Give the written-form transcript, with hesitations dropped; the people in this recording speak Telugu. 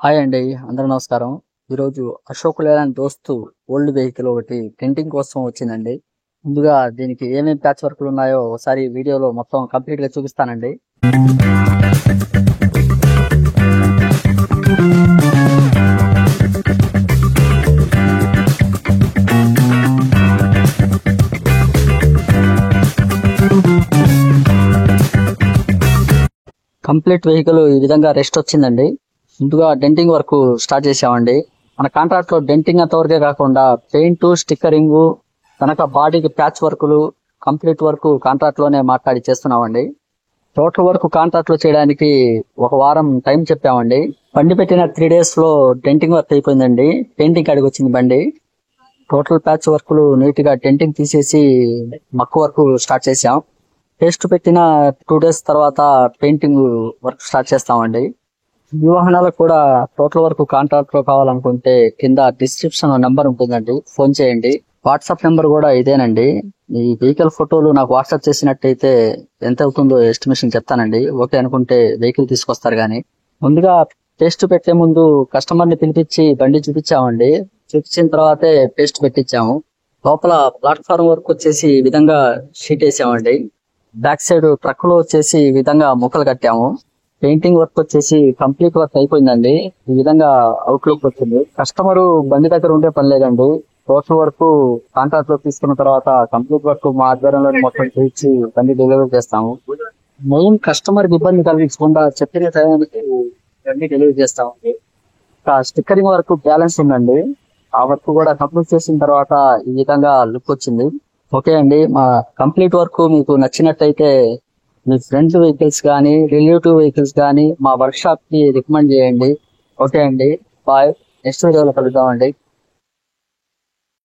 హాయ్ అండి, అందరూ నమస్కారం. ఈరోజు అశోక్ లేలాండ్ దోస్తు ఓల్డ్ వెహికల్ ఒకటి ప్రింటింగ్ కోసం వచ్చిందండి. ముందుగా దీనికి ఏమేమి ప్యాచ్ వర్క్లు ఉన్నాయో ఒకసారి వీడియోలో మొత్తం కంప్లీట్ గా చూపిస్తానండి. కంప్లీట్ వెహికల్ ఈ విధంగా రెస్ట్ వచ్చిందండి. ముందుగా డెంటింగ్ వర్క్ స్టార్ట్ చేసామండి. మన కాంట్రాక్ట్ లో డెంటింగ్ అంతవరకే కాకుండా పెయింట్, స్టిక్కరింగ్, కనుక బాడీకి ప్యాచ్ వర్క్లు కంప్లీట్ వర్క్ కాంట్రాక్ట్ లోనే మాట్లాడి చేస్తున్నామండి. టోటల్ వర్క్ కాంట్రాక్ట్ లో చేయడానికి ఒక వారం టైం చెప్పామండి. బండి పెట్టిన 3 days లో డెంటింగ్ వర్క్ అయిపోయిందండి. పెయింటింగ్ కాడికి వచ్చింది బండి. టోటల్ ప్యాచ్ వర్క్లు నీట్ గా డెంటింగ్ తీసేసి మక్కు వర్క్ స్టార్ట్ చేసాం. పేస్ట్ పెట్టిన 2 days తర్వాత పెయింటింగ్ వర్క్ స్టార్ట్ చేస్తామండి. ఈ వాహనాలకు కూడా టోటల్ వర్క్ కాంట్రాక్ట్ లో కావాలనుకుంటే కింద డిస్క్రిప్షన్ నెంబర్ ఉంటుందండి, ఫోన్ చేయండి. వాట్సాప్ నెంబర్ కూడా ఇదేనండి. ఈ వెహికల్ ఫోటోలు నాకు వాట్సాప్ చేసినట్టయితే ఎంత అవుతుందో ఎస్టిమేషన్ చెప్తానండి. ఓకే అనుకుంటే వెహికల్ తీసుకొస్తారు గానీ. ముందుగా పేస్ట్ పెట్టే ముందు కస్టమర్ ని పిలిపించి బండి చూపించామండి. చూపించిన తర్వాతే పేస్ట్ పెట్టించాము. లోపల ప్లాట్ఫామ్ వర్క్ వచ్చేసి ఈ విధంగా షీట్ వేసామండి. బ్యాక్ సైడ్ ట్రక్ లో వచ్చేసి ఈ విధంగా ముక్కలు కట్టాము. పెయింటింగ్ వర్క్ వచ్చేసి కంప్లీట్ వర్క్ అయిపోయిందండి. ఈ విధంగా అవుట్లుక్ వచ్చింది. కస్టమర్ బండి దగ్గర ఉండే పని లేదండి. టోటల్ వర్క్ కాంట్రాక్ట్ లో తీసుకున్న తర్వాత కంప్లీట్ వర్క్ మా ఆధ్వర్యంలో మొత్తం చేయించి బండి డెలివరీ చేస్తాము. మెయిన్ కస్టమర్ కి ఇబ్బంది కలిగించకుండా చెప్పిన టైంకి బండి డెలివరీ చేస్తాము. స్టిక్కరింగ్ వర్క్ బ్యాలెన్స్ ఉందండి. ఆ వర్క్ కూడా కంప్లీట్ చేసిన తర్వాత ఈ విధంగా లుక్ వచ్చింది. ఓకే అండి, మా కంప్లీట్ వర్క్ మీకు నచ్చినట్టయితే మీ ఫ్రెండ్ వెహికల్స్ కానీ రిలేటివ్ వెహికల్స్ కానీ మా వర్క్ షాప్ కి రికమెండ్ చేయండి. ఓకే అండి, బాయ్. నెక్స్ట్ వీడియోలో కలుద్దామండి.